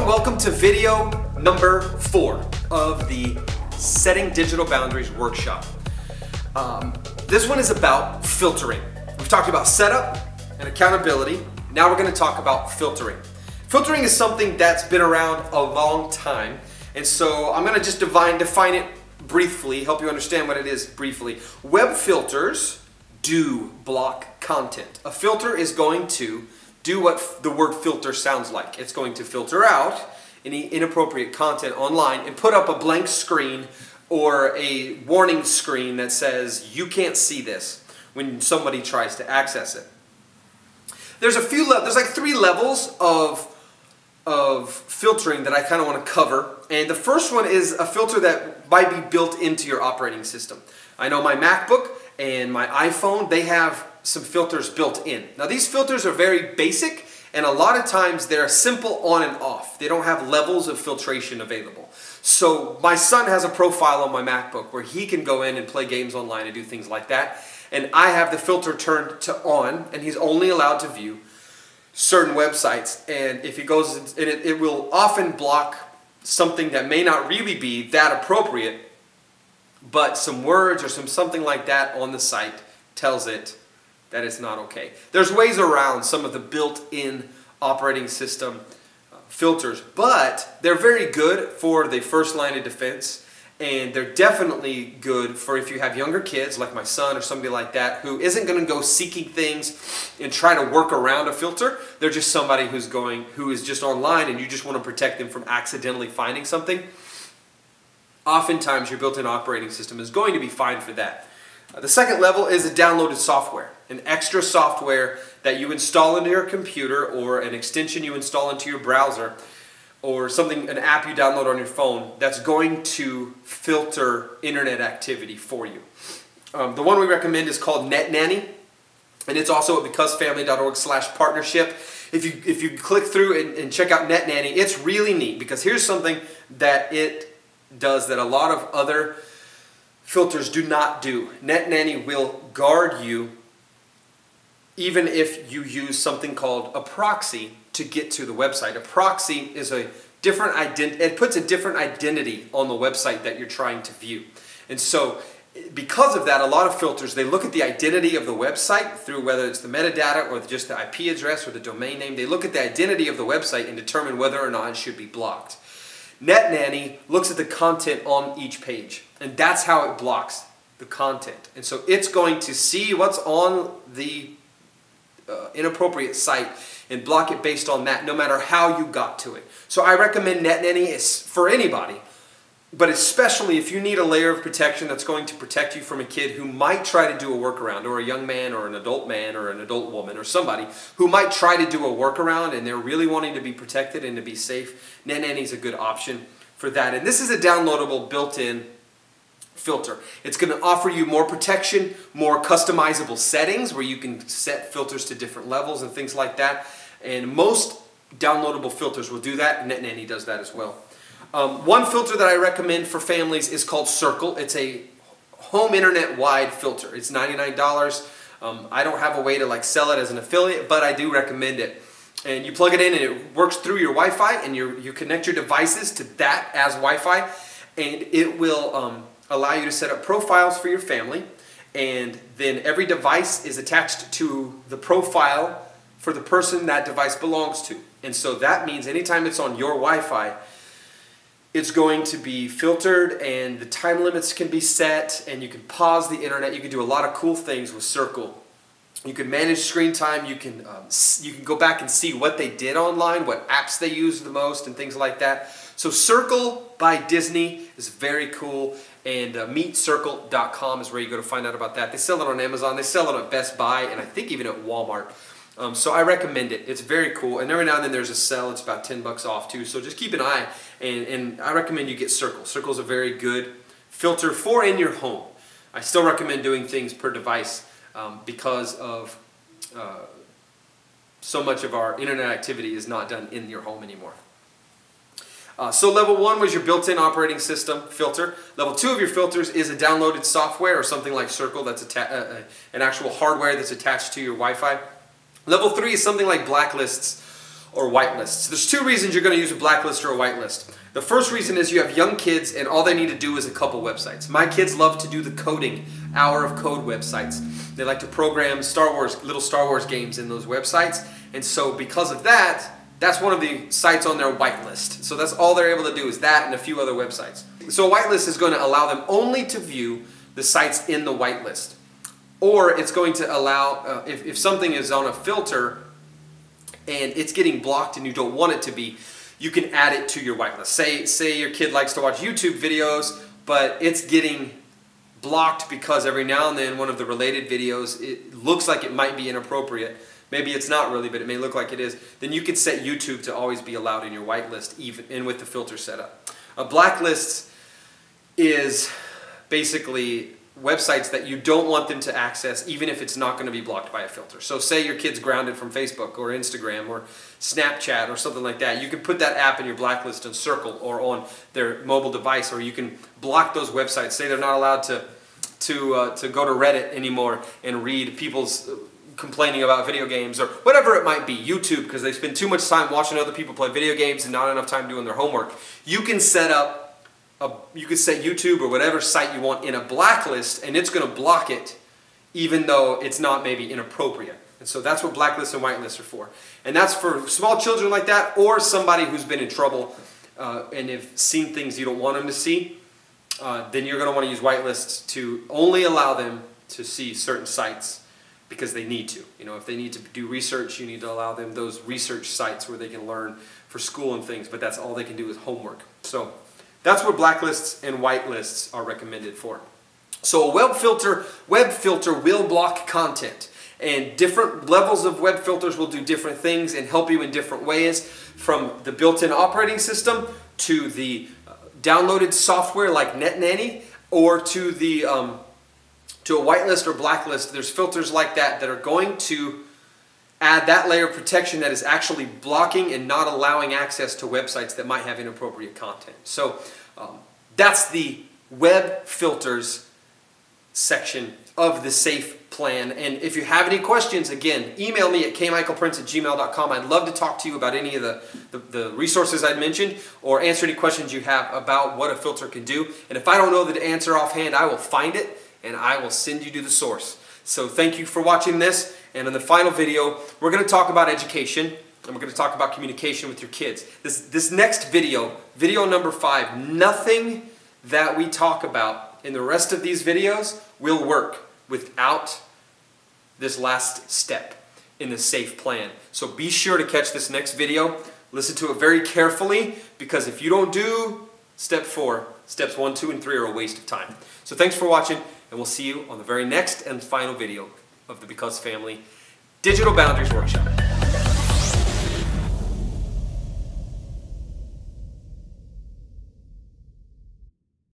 and welcome to video number 4 of the Setting Digital Boundaries workshop. This one is about filtering. We've talked about setup and accountability. Now we're going to talk about filtering. Filtering is something that's been around a long time, and so I'm going to just define it briefly, help you understand what it is briefly. Web filters do block content. A filter is going to do what the word filter sounds like. It's going to filter out any inappropriate content online and put up a blank screen or a warning screen that says you can't see this when somebody tries to access it. There's like 3 levels of filtering that I kind of want to cover, and the first one is a filter that might be built into your operating system. I know my MacBook and my iPhone, they have some filters built in. Now these filters are very basic, and a lot of times they're simple on and off. They don't have levels of filtration available. So my son has a profile on my MacBook where he can go in and play games online and do things like that, and I have the filter turned to on, and he's only allowed to view certain websites, and if he goes in, it will often block something that may not really be that appropriate, but some words or something like that on the site tells it that it's not okay. There's ways around some of the built-in operating system filters, but they're very good for the first line of defense, and they're definitely good for if you have younger kids like my son or somebody like that who isn't going to go seeking things and try to work around a filter. They're just somebody who is just online, and you just want to protect them from accidentally finding something. Oftentimes your built-in operating system is going to be fine for that. The second level is a downloaded software, an extra software that you install into your computer, or an extension you install into your browser, or an app you download on your phone that's going to filter internet activity for you. The one we recommend is called Nanny, and it's also at BecauseFamily.org/partnership. If you click through and check out Nanny, it's really neat, because here's something that it does that a lot of other filters do not do. Nanny will guard you even if you use something called a proxy to get to the website. A proxy is a different identity. It puts a different identity on the website that you're trying to view. And so because of that, a lot of filters, they look at the identity of the website through whether it's the metadata or just the IP address or the domain name. They look at the identity of the website and determine whether or not it should be blocked. Nanny looks at the content on each page, and that's how it blocks the content. And so it's going to see what's on the inappropriate site and block it based on that, no matter how you got to it. So I recommend Nanny for anybody, but especially if you need a layer of protection that's going to protect you from a kid who might try to do a workaround, or a young man or an adult woman or somebody who might try to do a workaround and they're really wanting to be protected and to be safe. Nanny is a good option for that. And this is a downloadable built-in filter. It's going to offer you more protection, more customizable settings where you can set filters to different levels and things like that. And most downloadable filters will do that, and Nanny does that as well. One filter that I recommend for families is called Circle. It's a home internet-wide filter. It's $99. I don't have a way to sell it as an affiliate, but I do recommend it. And you plug it in, and it works through your Wi-Fi, and you connect your devices to that as Wi-Fi, and it will allow you to set up profiles for your family, and then every device is attached to the profile for the person that device belongs to. And so that means anytime it's on your Wi-Fi, it's going to be filtered, and the time limits can be set, and you can pause the internet. You can do a lot of cool things with Circle. You can manage screen time. You can go back and see what they did online, what apps they use the most, and things like that. So Circle by Disney is very cool, and meetcircle.com is where you go to find out about that. They sell it on Amazon. They sell it at Best Buy, and I think even at Walmart. So I recommend it. It's very cool, and every now and then there's a sale. It's about $10 off too, so just keep an eye, and I recommend you get Circle. Circle's a very good filter for in your home. I still recommend doing things per device because of so much of our internet activity is not done in your home anymore. So level 1 was your built-in operating system filter. Level 2 of your filters is a downloaded software or something like Circle that's an actual hardware that's attached to your Wi-Fi. Level 3 is something like Blacklist's or whitelists. There's two reasons you're going to use a blacklist or a whitelist. The first reason is you have young kids and all they need to do is a couple websites. My kids love to do the coding, hour of code websites. They like to program little Star Wars games in those websites. And so because of that, that's one of the sites on their whitelist. So that's all they're able to do is that and a few other websites. So a whitelist is going to allow them only to view the sites in the whitelist. Or it's going to allow, if something is on a filter and it's getting blocked and you don't want it to be, you can add it to your whitelist. Say your kid likes to watch YouTube videos, but it's getting blocked because every now and then one of the related videos, it looks like it might be inappropriate. Maybe it's not really, but it may look like it is. Then you could set YouTube to always be allowed in your whitelist, even with the filter setup. A blacklist is basically websites that you don't want them to access even if it's not going to be blocked by a filter. So say your kid's grounded from Facebook or Instagram or Snapchat or something like that. You can put that app in your blacklist and circle or on their mobile device, or you can block those websites. Say they're not allowed to go to Reddit anymore and read people's complaining about video games or whatever it might be. YouTube, because they spend too much time watching other people play video games and not enough time doing their homework. You can set YouTube or whatever site you want in a blacklist and it's going to block it even though it's not maybe inappropriate. And so that's what blacklists and whitelists are for. And that's for small children like that or somebody who's been in trouble and have seen things you don't want them to see. Then you're going to want to use whitelists to only allow them to see certain sites because they need to. You know, if they need to do research, you need to allow them those research sites where they can learn for school and things, but that's all they can do is homework. So that's what blacklists and whitelists are recommended for. So a web filter will block content, and different levels of web filters will do different things and help you in different ways, from the built-in operating system to the downloaded software like Nanny, or to the to a whitelist or blacklist. There's filters like that that are going to add that layer of protection that is actually blocking and not allowing access to websites that might have inappropriate content. So that's the web filters section of the SAFE plan. And if you have any questions, again, email me at kmichaelprince@gmail.com. I'd love to talk to you about any of the resources I mentioned, or answer any questions you have about what a filter can do. And if I don't know the answer offhand, I will find it and I will send you to the source. So thank you for watching this. And in the final video, we're going to talk about education, and we're going to talk about communication with your kids. This next video, video number 5, nothing that we talk about in the rest of these videos will work without this last step in the SAFE plan. So be sure to catch this next video. Listen to it very carefully, because if you don't do step 4, steps 1, 2, and 3 are a waste of time. So thanks for watching, and we'll see you on the very next and final video of the Because Family Digital Boundaries Workshop.